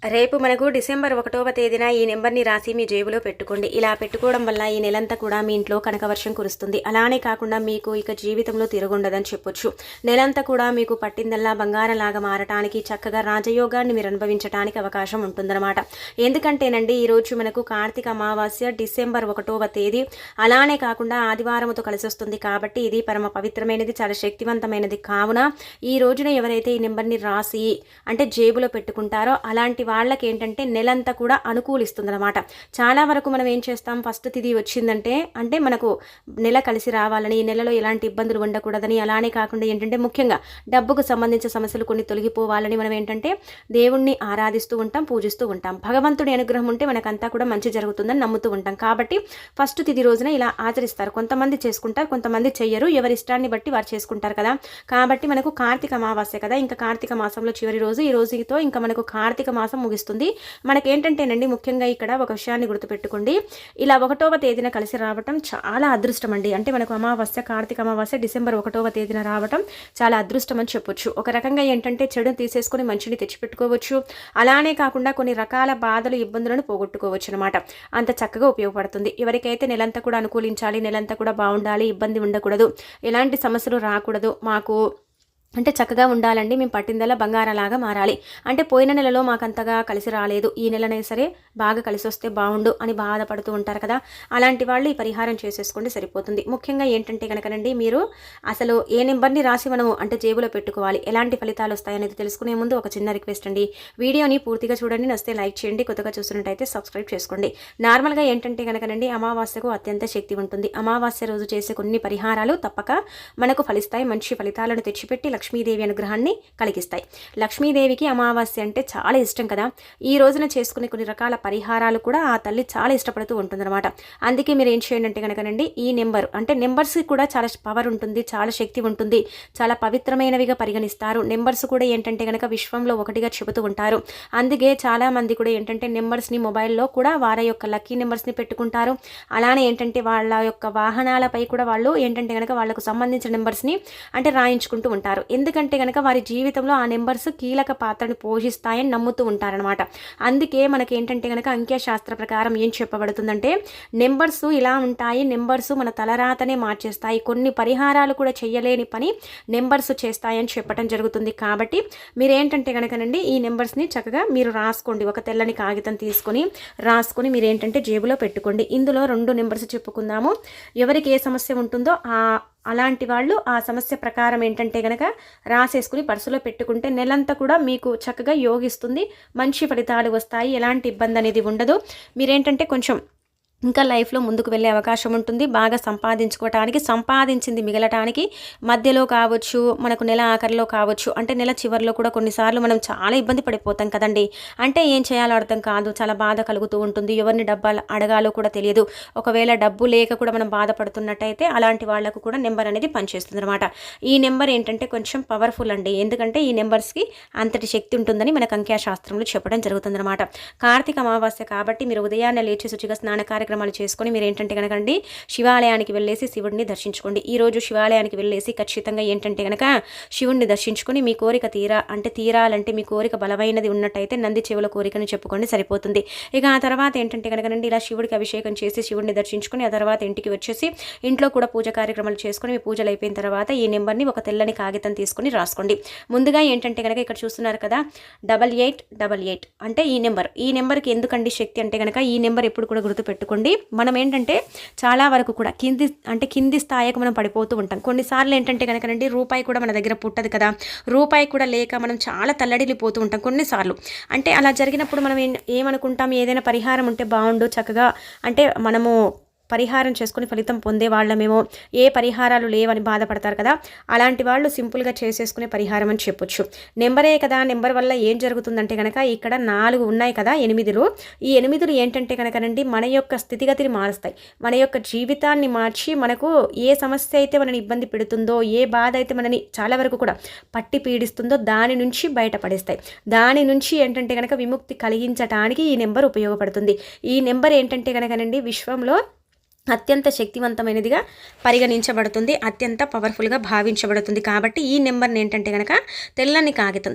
రేపు మనకు డిసెంబర్ 1వ తేదీన ఈ నెంబర్ని రాసి మీ జేబులో పెట్టుకోండి. ఇలా పెట్టుకోవడం వల్ల ఈ నెలంతా కూడా మీ ఇంట్లో కనకవర్షం కురుస్తుంది. అలానే కాకుండా మీకు ఇక జీవితంలో తిరుగుండదని చెప్పొచ్చు. నెలంతా కూడా మీకు పట్టిందల్లా బంగారంలాగా మారటానికి, చక్కగా రాజయోగాన్ని మీరు అనుభవించడానికి అవకాశం ఉంటుందన్నమాట. ఎందుకంటేనండి ఈరోజు మనకు కార్తీక అమావాస్య డిసెంబర్ 1వ తేదీ, అలానే కాకుండా ఆదివారంతో కలిసి వస్తుంది. కాబట్టి ఇది పరమ పవిత్రమైనది, చాలా శక్తివంతమైనది. కావున ఈ రోజున ఎవరైతే ఈ నెంబర్ని రాసి అంటే జేబులో పెట్టుకుంటారో అలాంటి వాళ్ళకి ఏంటంటే నెలంతా కూడా అనుకూలిస్తుంది అనమాట. చాలా వరకు మనం ఏం చేస్తాం, ఫస్ట్ తిథి వచ్చిందంటే అంటే మనకు నెల కలిసి రావాలని, ఈ నెలలో ఎలాంటి ఇబ్బందులు ఉండకూడదని, అలానే కాకుండా ఏంటంటే ముఖ్యంగా డబ్బుకు సంబంధించిన సమస్యలు కొన్ని తొలగిపోవాలని మనం ఏంటంటే దేవుణ్ణి ఆరాధిస్తూ ఉంటాం, పూజిస్తూ ఉంటాం. భగవంతుడి అనుగ్రహం ఉంటే మనకంతా కూడా మంచి జరుగుతుందని నమ్ముతూ ఉంటాం. కాబట్టి ఫస్ట్ తిథి రోజున ఇలా ఆచరిస్తారు. కొంతమంది చేసుకుంటారు, కొంతమంది చెయ్యరు. ఎవరి ఇష్టాన్ని బట్టి వారు చేసుకుంటారు కదా. కాబట్టి మనకు కార్తీక అమావాస్య కదా, ఇంకా కార్తీక మాసంలో చివరి రోజు, ఈ రోజుతో ఇంకా మనకు కార్తీక మాసం ముగిస్తుంది. మనకేంటంటేనండి ముఖ్యంగా ఇక్కడ ఒక విషయాన్ని గుర్తుపెట్టుకోండి. ఇలా 1వ తేదీన కలిసి రావటం చాలా అదృష్టం అండి. అంటే మనకు అమావాస్య, కార్తీక అమావాస్య డిసెంబర్ 1వ తేదీన రావటం చాలా అదృష్టం అని చెప్పొచ్చు. ఒక రకంగా ఏంటంటే చెడును తీసేసుకొని మంచిని తెచ్చిపెట్టుకోవచ్చు. అలానే కాకుండా కొన్ని రకాల బాధలు, ఇబ్బందులను పోగొట్టుకోవచ్చు అనమాట. అంత చక్కగా ఉపయోగపడుతుంది. ఎవరికైతే నెలంతా కూడా అనుకూలించాలి, నెలంతా కూడా బాగుండాలి, ఇబ్బంది ఉండకూడదు, ఎలాంటి సమస్యలు రాకూడదు, మాకు అంటే చక్కగా ఉండాలండి, మేము పట్టిందల్లా బంగారంలాగా మారాలి, అంటే పోయిన నెలలో మాకంతగా కలిసి రాలేదు, ఈ నెలనే సరే బాగా కలిసి వస్తే బాగుండు అని బాధపడుతూ ఉంటారు కదా. అలాంటి వాళ్ళు ఈ పరిహారం చేసేసుకోండి, సరిపోతుంది. ముఖ్యంగా ఏంటంటే కనుకనండి మీరు అసలు ఏ నెంబర్ని రాసి మనము అంటే జేబులో పెట్టుకోవాలి, ఎలాంటి ఫలితాలు వస్తాయనేది తెలుసుకునే ముందు ఒక చిన్న రిక్వెస్ట్ అండి. వీడియోని పూర్తిగా చూడండి, నచ్చితే లైక్ చేయండి, కొత్తగా చూస్తున్నట్టయితే సబ్స్క్రైబ్ చేసుకోండి. నార్మల్గా ఏంటంటే కనుకనండి అమావాస్యకు అత్యంత శక్తి ఉంటుంది. అమావాస్య రోజు చేసే కొన్ని పరిహారాలు తప్పక మనకు ఫలిస్తాయి, మంచి ఫలితాలను తెచ్చిపెట్టి లక్ష్మీదేవి అనుగ్రహాన్ని కలిగిస్తాయి. లక్ష్మీదేవికి అమావాస్య అంటే చాలా ఇష్టం కదా. ఈ రోజున చేసుకునే కొన్ని రకాల పరిహారాలు కూడా ఆ తల్లి చాలా ఇష్టపడుతూ ఉంటుందన్నమాట. అందుకే మీరు ఏం చేయండి అంటే కనుకనండి ఈ నెంబర్ అంటే నెంబర్స్ కూడా చాలా పవర్ ఉంటుంది, చాలా శక్తి ఉంటుంది, చాలా పవిత్రమైనవిగా పరిగణిస్తారు. నెంబర్స్ కూడా ఏంటంటే కనుక విశ్వంలో ఒకటిగా చెబుతూ ఉంటారు. అందుకే చాలా మంది కూడా ఏంటంటే నెంబర్స్ని మొబైల్లో కూడా వారి యొక్క లక్కీ నెంబర్స్ని పెట్టుకుంటారు. అలానే ఏంటంటే వాళ్ళ యొక్క వాహనాలపై కూడా వాళ్ళు ఏంటంటే కనుక వాళ్ళకు సంబంధించిన నెంబర్స్ని అంటే రాయించుకుంటూ ఉంటారు. ఎందుకంటే కనుక వారి జీవితంలో ఆ నెంబర్స్ కీలక పాత్రను పోషిస్తాయని నమ్ముతూ ఉంటారనమాట. అందుకే మనకి ఏంటంటే కనుక అంఖ్యశాస్త్ర ప్రకారం ఏం చెప్పబడుతుందంటే నెంబర్స్ ఇలా ఉంటాయి, నెంబర్స్ మన తలరాతనే మార్చేస్తాయి, కొన్ని పరిహారాలు కూడా చేయలేని పని నెంబర్స్ చేస్తాయని చెప్పడం జరుగుతుంది. కాబట్టి మీరేంటంటే కనుకనండి ఈ నెంబర్స్ని చక్కగా మీరు రాసుకోండి. ఒక తెల్లని కాగితం తీసుకొని రాసుకొని మీరు ఏంటంటే జేబులో పెట్టుకోండి. ఇందులో 2 నెంబర్స్ చెప్పుకుందాము. ఎవరికి ఏ సమస్య ఉంటుందో అలాంటి వాళ్ళు ఆ సమస్య ప్రకారం ఏంటంటే కనుక రాసేసుకుని పర్సులో పెట్టుకుంటే నెలంతా కూడా మీకు చక్కగా యోగిస్తుంది, మంచి ఫలితాలు వస్తాయి, ఎలాంటి ఇబ్బంది అనేది ఉండదు. మీరేంటంటే కొంచెం ఇంకా లైఫ్లో ముందుకు వెళ్ళే అవకాశం ఉంటుంది. బాగా సంపాదించుకోవటానికి, సంపాదించింది మిగలటానికి మధ్యలో కావచ్చు, మనకు నెల ఆఖరిలో కావచ్చు, అంటే నెల చివరిలో కూడా కొన్నిసార్లు మనం చాలా ఇబ్బంది పడిపోతాం కదండి. అంటే ఏం చేయాలో అర్థం కాదు, చాలా బాధ కలుగుతూ ఉంటుంది, ఎవరిని డబ్బాలు అడగాలో కూడా తెలియదు. ఒకవేళ డబ్బు లేక కూడా మనం బాధపడుతున్నట్టయితే అలాంటి వాళ్లకు కూడా నెంబర్ అనేది పనిచేస్తుంది అనమాట. ఈ నెంబర్ ఏంటంటే కొంచెం పవర్ఫుల్ అండి. ఎందుకంటే ఈ నెంబర్స్కి అంతటి శక్తి ఉంటుందని మనకు అంఖ్యాశాస్త్రంలో చెప్పడం జరుగుతుంది అనమాట. కార్తీక అమావాస్య కాబట్టి మీరు ఉదయాన్నే లేచి శుచిగా స్నాన కార్యక్రమాలు చేసుకొని మీరు ఏంటంటే కనుకండి శివాలయానికి వెళ్ళేసి శివుడిని దర్శించుకోండి. ఈరోజు శివాలయానికి వెళ్ళేసి ఖచ్చితంగా ఏంటంటే కనుక శివుడిని దర్శించుకొని మీ కోరిక తీరాలంటే మీ కోరిక బలమైనది ఉన్నట్టయితే నంది చెవుల కోరికను చెప్పుకోండి, సరిపోతుంది. ఇక ఆ తర్వాత ఏంటంటే కనుకనండి ఇలా శివుడికి అభిషేకం చేసి శివుడిని దర్శించుకొని ఆ తర్వాత ఇంటికి వచ్చేసి ఇంట్లో కూడా పూజ కార్యక్రమాలు చేసుకొని మీ పూజలు అయిపోయిన తర్వాత ఈ నెంబర్ని ఒక తెల్లని కాగితం తీసుకొని రాసుకోండి. ముందుగా ఏంటంటే కనుక ఇక్కడ చూస్తున్నారు కదా 8888 అంటే ఈ నెంబర్కి ఎందుకండి శక్తి అంటే కనుక ఈ నెంబర్ ఎప్పుడు కూడా గుర్తుపెట్టుకోండి. మనం ఏంటంటే చాలా వరకు కూడా కింది స్థాయికి మనం పడిపోతూ ఉంటాం. కొన్నిసార్లు ఏంటంటే కనుకనండి రూపాయి కూడా మన దగ్గర పుట్టదు కదా, రూపాయి కూడా లేక మనం చాలా తల్లడిల్లిపోతూ ఉంటాం కొన్నిసార్లు. అంటే అలా జరిగినప్పుడు మనం ఏమనుకుంటాం, ఏదైనా పరిహారం ఉంటే బాగుండు, చక్కగా అంటే మనము పరిహారం చేసుకుని ఫలితం పొందే వాళ్ళమేమో, ఏ పరిహారాలు లేవని బాధపడతారు కదా. అలాంటి వాళ్ళు సింపుల్గా చేసేసుకునే పరిహారం అని చెప్పొచ్చు. నెంబరే కదా, నెంబర్ వల్ల ఏం జరుగుతుందంటే కనుక ఇక్కడ 4 ఉన్నాయి కదా, 8లు. ఈ 8లు ఏంటంటే కనుకనండి మన యొక్క స్థితిగతిని మారుస్తాయి, మన యొక్క జీవితాన్ని మార్చి మనకు ఏ సమస్య అయితే మనని ఇబ్బంది పెడుతుందో, ఏ బాధ అయితే మనని చాలా వరకు కూడా పట్టి పీడిస్తుందో దాని నుంచి బయటపడేస్తాయి. దాని నుంచి ఏంటంటే కనుక విముక్తి కలిగించడానికి ఈ నెంబర్ ఉపయోగపడుతుంది. ఈ నెంబర్ ఏంటంటే కనుకనండి విశ్వంలో అత్యంత శక్తివంతమైనదిగా పరిగణించబడుతుంది, అత్యంత పవర్ఫుల్గా భావించబడుతుంది. కాబట్టి ఈ నెంబర్ని ఏంటంటే కనుక తెల్లని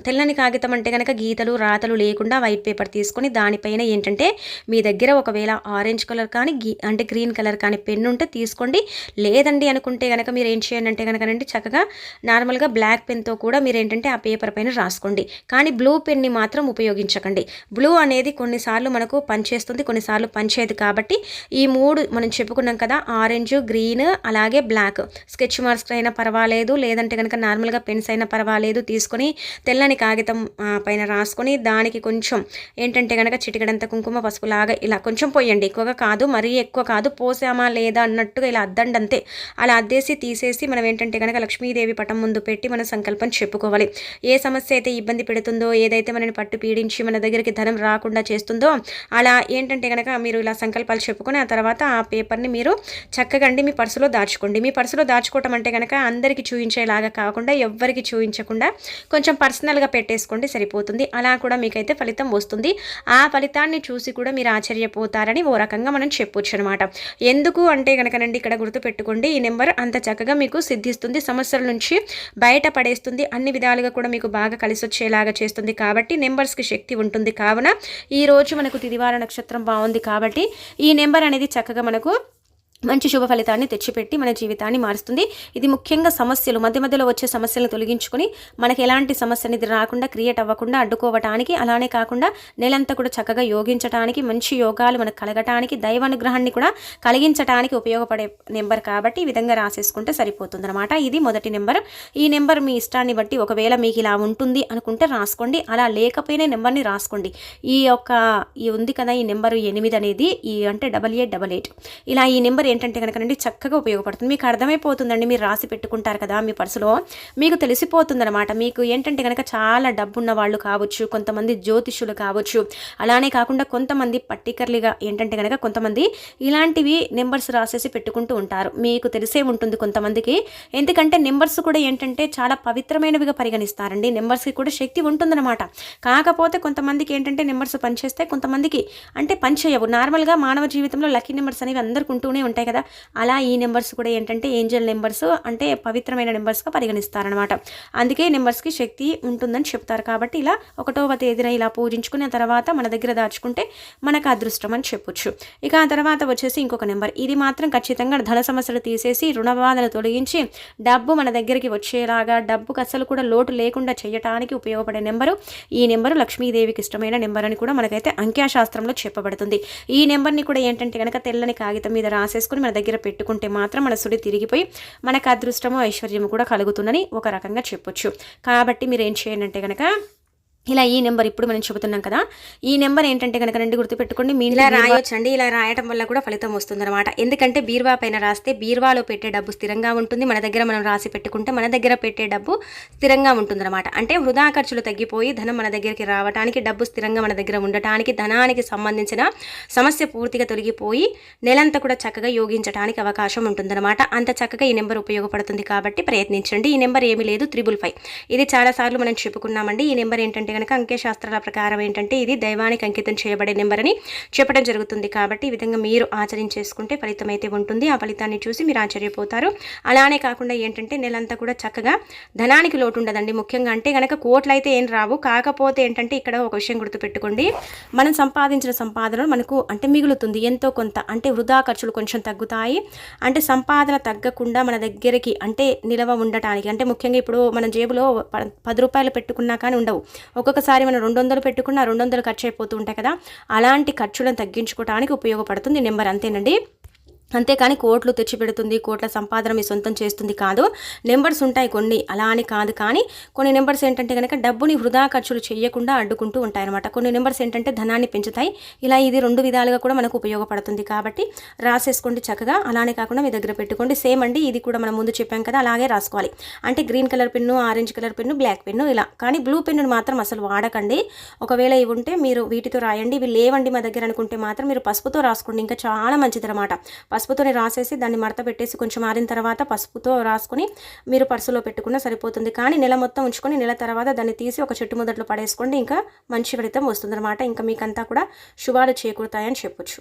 కాగితం అంటే కనుక గీతలు రాతలు లేకుండా వైట్ పేపర్ తీసుకొని దానిపైన ఏంటంటే మీ దగ్గర ఒకవేళ ఆరెంజ్ కలర్ కానీ అంటే గ్రీన్ కలర్ కానీ పెన్ను ఉంటే తీసుకోండి. లేదండి అనుకుంటే కనుక మీరు ఏం చేయండి అంటే కనుక చక్కగా నార్మల్గా బ్లాక్ పెన్తో కూడా మీరు ఏంటంటే ఆ పేపర్ పైన రాసుకోండి. కానీ బ్లూ పెన్ని మాత్రం ఉపయోగించకండి. బ్లూ అనేది కొన్నిసార్లు మనకు పనిచేస్తుంది, కొన్నిసార్లు పనిచేయదు. కాబట్టి ఈ మూడు మనం చెప్పుకున్నాం కదా, ఆరెంజ్, గ్రీన్ అలాగే బ్లాక్. స్కెచ్ మార్క్స్ అయినా పర్వాలేదు, లేదంటే కనుక నార్మల్గా పెన్స్ అయినా పర్వాలేదు, తీసుకొని తెల్లని కాగితం పైన రాసుకొని దానికి కొంచెం ఏంటంటే కనుక చిటికడంత కుంకుమ పసుపులాగా ఇలా కొంచెం పోయండి. ఎక్కువగా కాదు, మరీ ఎక్కువ కాదు, పోసామా లేదా అన్నట్టుగా ఇలా అద్దండి అంతే. అలా అద్దేసి తీసేసి మనం ఏంటంటే కనుక లక్ష్మీదేవి పటం ముందు పెట్టి మన సంకల్పం చెప్పుకోవాలి. ఏ సమస్య అయితే ఇబ్బంది పెడుతుందో, ఏదైతే మనని పట్టు పీడించి మన దగ్గరికి ధనం రాకుండా చేస్తుందో, అలా ఏంటంటే కనుక మీరు ఇలా సంకల్పాలు చెప్పుకొని ఆ తర్వాత ఆ పేపర్ని మీరు చక్కగా మీ పర్సులో దాచుకోండి. మీ పర్సులో దాచుకోవటం అంటే కనుక అందరికీ చూపించేలాగా కాకుండా ఎవ్వరికి చూపించకుండా కొంచెం పర్సనల్గా పెట్టేసుకోండి, సరిపోతుంది. అలా కూడా మీకైతే ఫలితం వస్తుంది. ఆ ఫలితాన్ని చూసి కూడా మీరు ఆశ్చర్యపోతారని ఓ రకంగా మనం చెప్పొచ్చు అనమాట. ఎందుకు అంటే కనుకనండి ఇక్కడ గుర్తుపెట్టుకోండి, ఈ నెంబర్ అంత చక్కగా మీకు సిద్ధిస్తుంది, సమస్యల నుంచి బయటపడేస్తుంది, అన్ని విధాలుగా కూడా మీకు బాగా కలిసి వచ్చేలాగా చేస్తుంది. కాబట్టి నెంబర్స్కి శక్తి ఉంటుంది. కావున ఈరోజు మనకు తిదివార నక్షత్రం బాగుంది కాబట్టి ఈ నెంబర్ అనేది చక్కగా మనకు మంచి శుభ ఫలితాన్ని తెచ్చిపెట్టి మన జీవితాన్ని మారుస్తుంది. ఇది ముఖ్యంగా సమస్యలు మధ్య మధ్యలో వచ్చే సమస్యలను తొలగించుకొని మనకి ఎలాంటి సమస్య అనేది రాకుండా క్రియేట్ అవ్వకుండా అడ్డుకోవటానికి, అలానే కాకుండా నెలంతా కూడా చక్కగా యోగించడానికి, మంచి యోగాలు మనకు కలగటానికి, దైవానుగ్రహాన్ని కూడా కలిగించడానికి ఉపయోగపడే నెంబర్. కాబట్టి ఈ విధంగా రాసేసుకుంటే సరిపోతుంది అనమాట. ఇది మొదటి నెంబర్. ఈ నెంబర్ మీ ఇష్టాన్ని బట్టి ఒకవేళ మీకు ఇలా ఉంటుంది అనుకుంటే రాసుకోండి, అలా లేకపోయినా నెంబర్ని రాసుకోండి. ఈ ఉంది కదా ఈ నెంబరు 8 అనేది అంటే 8888 ఇలా ఈ నెంబర్ ఏంటంటే కనుక చక్కగా ఉపయోగపడుతుంది. మీకు అర్థమైపోతుందండి, మీరు రాసి పెట్టుకుంటారు కదా మీ పర్సులో, మీకు తెలిసిపోతుందన్నమాట. మీకు ఏంటంటే కనుక చాలా డబ్బున్న వాళ్ళు కావచ్చు, కొంతమంది జ్యోతిషులు కావచ్చు, అలానే కాకుండా కొంతమంది పర్టికులర్గా ఏంటంటే కనుక కొంతమంది ఇలాంటివి నెంబర్స్ రాసేసి పెట్టుకుంటూ ఉంటారు. మీకు తెలిసే ఉంటుంది కొంతమందికి. ఎందుకంటే నెంబర్స్ కూడా ఏంటంటే చాలా పవిత్రమైనవిగా పరిగణిస్తారండి. నెంబర్స్కి కూడా శక్తి ఉంటుందన్నమాట. కాకపోతే కొంతమందికి ఏంటంటే నెంబర్స్ పనిచేస్తే, కొంతమందికి అంటే పనిచేయవు. నార్మల్గా మానవ జీవితంలో లక్కీ నెంబర్స్ అనేవి అందరికి ఉంటూనే ఉంటాయి కదా, అలా ఈ నెంబర్స్ కూడా ఏంటంటే ఏంజల్ నెంబర్స్ అంటే పవిత్రమైన నెంబర్స్గా పరిగణిస్తారనమాట. అందుకే నెంబర్స్కి శక్తి ఉంటుందని చెప్తారు. కాబట్టి ఇలా 1వ తేదీన ఇలా పూజించుకున్న తర్వాత మన దగ్గర దాచుకుంటే మనకు అదృష్టం అని చెప్పొచ్చు. ఇక ఆ తర్వాత వచ్చేసి ఇంకొక నెంబర్, ఇది మాత్రం ఖచ్చితంగా ధన సమస్యలు తీసేసి రుణ బాధలు తొలగించి డబ్బు మన దగ్గరికి వచ్చేలాగా, డబ్బుకు అసలు కూడా లోటు లేకుండా చేయటానికి ఉపయోగపడే నెంబరు. ఈ నెంబరు లక్ష్మీదేవికి ఇష్టమైన నెంబర్ అని కూడా మనకైతే అంక్యశాస్త్రంలో చెప్పబడుతుంది. ఈ నెంబర్ని కూడా ఏంటంటే కనుక తెల్లని కాగితం మీద రాసేసుకుని మన దగ్గర పెట్టుకుంటే మాత్రం మన సుడి తిరిగిపోయి మనకు అదృష్టము ఐశ్వర్యము కూడా కలుగుతుందని ఒక రకంగా చెప్పొచ్చు. కాబట్టి మీరు ఏం చేయండి అంటే కనుక ఇలా ఈ నెంబర్ ఇప్పుడు మనం చెబుతున్నాం కదా, ఈ నెంబర్ ఏంటంటే కనుక గుర్తుపెట్టుకోండి, మీ ఇలా రాయొచ్చండి. ఇలా రాయటం వల్ల కూడా ఫలితం వస్తుందన్నమాట. ఎందుకంటే బీరువా పైన రాస్తే బీరువాలో పెట్టే డబ్బు స్థిరంగా ఉంటుంది, మన దగ్గర మనం రాసి పెట్టుకుంటే మన దగ్గర పెట్టే డబ్బు స్థిరంగా ఉంటుందన్నమాట. అంటే వృధా ఖర్చులు తగ్గిపోయి ధనం మన దగ్గరికి రావడానికి, డబ్బు స్థిరంగా మన దగ్గర ఉండటానికి, ధనానికి సంబంధించిన సమస్య పూర్తిగా తొలగిపోయి నెలంతా కూడా చక్కగా యోగించడానికి అవకాశం ఉంటుందన్నమాట. అంత చక్కగా ఈ నెంబర్ ఉపయోగపడుతుంది. కాబట్టి ప్రయత్నించండి. ఈ నెంబర్ ఏమీ లేదు, 555. ఇది చాలాసార్లు మనం చెప్పుకున్నామండి. ఈ నెంబర్ ఏంటంటే కనుక అంకెశాస్త్రాల ప్రకారం ఏంటంటే ఇది దైవానికి అంకితం చేయబడే నెంబర్ అని చెప్పడం జరుగుతుంది. కాబట్టి ఈ విధంగా మీరు ఆచరించేసుకుంటే ఫలితం అయితే ఉంటుంది. ఆ ఫలితాన్ని చూసి మీరు ఆశ్చర్యపోతారు. అలానే కాకుండా ఏంటంటే నెలంతా కూడా చక్కగా ధనానికి లోటు ఉండదండి. ముఖ్యంగా అంటే కనుక కోట్లు అయితే ఏం రావు. కాకపోతే ఏంటంటే ఇక్కడ ఒక విషయం గుర్తుపెట్టుకోండి, మనం సంపాదించిన సంపాదన మనకు అంటే మిగులుతుంది ఎంతో కొంత. అంటే వృధా ఖర్చులు కొంచెం తగ్గుతాయి. అంటే సంపాదన తగ్గకుండా మన దగ్గరికి అంటే నిలవ ఉండటానికి, అంటే ముఖ్యంగా ఇప్పుడు మన జేబులో 10 రూపాయలు పెట్టుకున్నా కానీ ఉండవు. ఒక్కొక్కసారి మనం 200 పెట్టుకున్నా 200 ఖర్చు అయిపోతూ ఉంటాయి కదా, అలాంటి ఖర్చులను తగ్గించుకోవడానికి ఉపయోగపడుతుంది నెంబర్, అంతేనండి. అంతేకాని కోట్లు తెచ్చిపెడుతుంది, కోట్ల సంపాదన మీ సొంతం చేస్తుంది కాదు. నెంబర్స్ ఉంటాయి కొన్ని, అలా అని కాదు. కానీ కొన్ని నెంబర్స్ ఏంటంటే కనుక డబ్బుని వృధా ఖర్చులు చేయకుండా అడ్డుకుంటూ ఉంటాయన్నమాట. కొన్ని నెంబర్స్ ఏంటంటే ధనాన్ని పెంచుతాయి. ఇలా ఇది 2 విధాలుగా కూడా మనకు ఉపయోగపడుతుంది. కాబట్టి రాసేసుకోండి చక్కగా. అలానే కాకుండా మీ దగ్గర పెట్టుకోండి. సేమ్ అండి, ఇది కూడా మనం ముందు చెప్పాం కదా, అలాగే రాసుకోవాలి. అంటే green colour pen, orange colour pen, black pen ఇలా. కానీ బ్లూ పెన్ను మాత్రం అసలు వాడకండి. ఒకవేళ ఇవి ఉంటే మీరు వీటితో రాయండి. ఇవి లేవండి మా దగ్గర అనుకుంటే మాత్రం మీరు పసుపుతో రాసుకోండి, ఇంకా చాలా మంచిది అనమాట. పసుపుతోనే రాసేసి దాన్ని మడత పెట్టేసి కొంచెం ఆరిన తర్వాత పసుపుతో రాసుకొని మీరు పర్సులో పెట్టుకున్నా సరిపోతుంది. కానీ నెల మొత్తం ఉంచుకొని నెల తర్వాత దాన్ని తీసి ఒక చెట్టు మొదట్లో పడేసుకోండి. ఇంకా మంచి ఫలితం వస్తుందన్నమాట. ఇంకా మీకంతా కూడా శుభాలు చేకూరుతాయని చెప్పొచ్చు.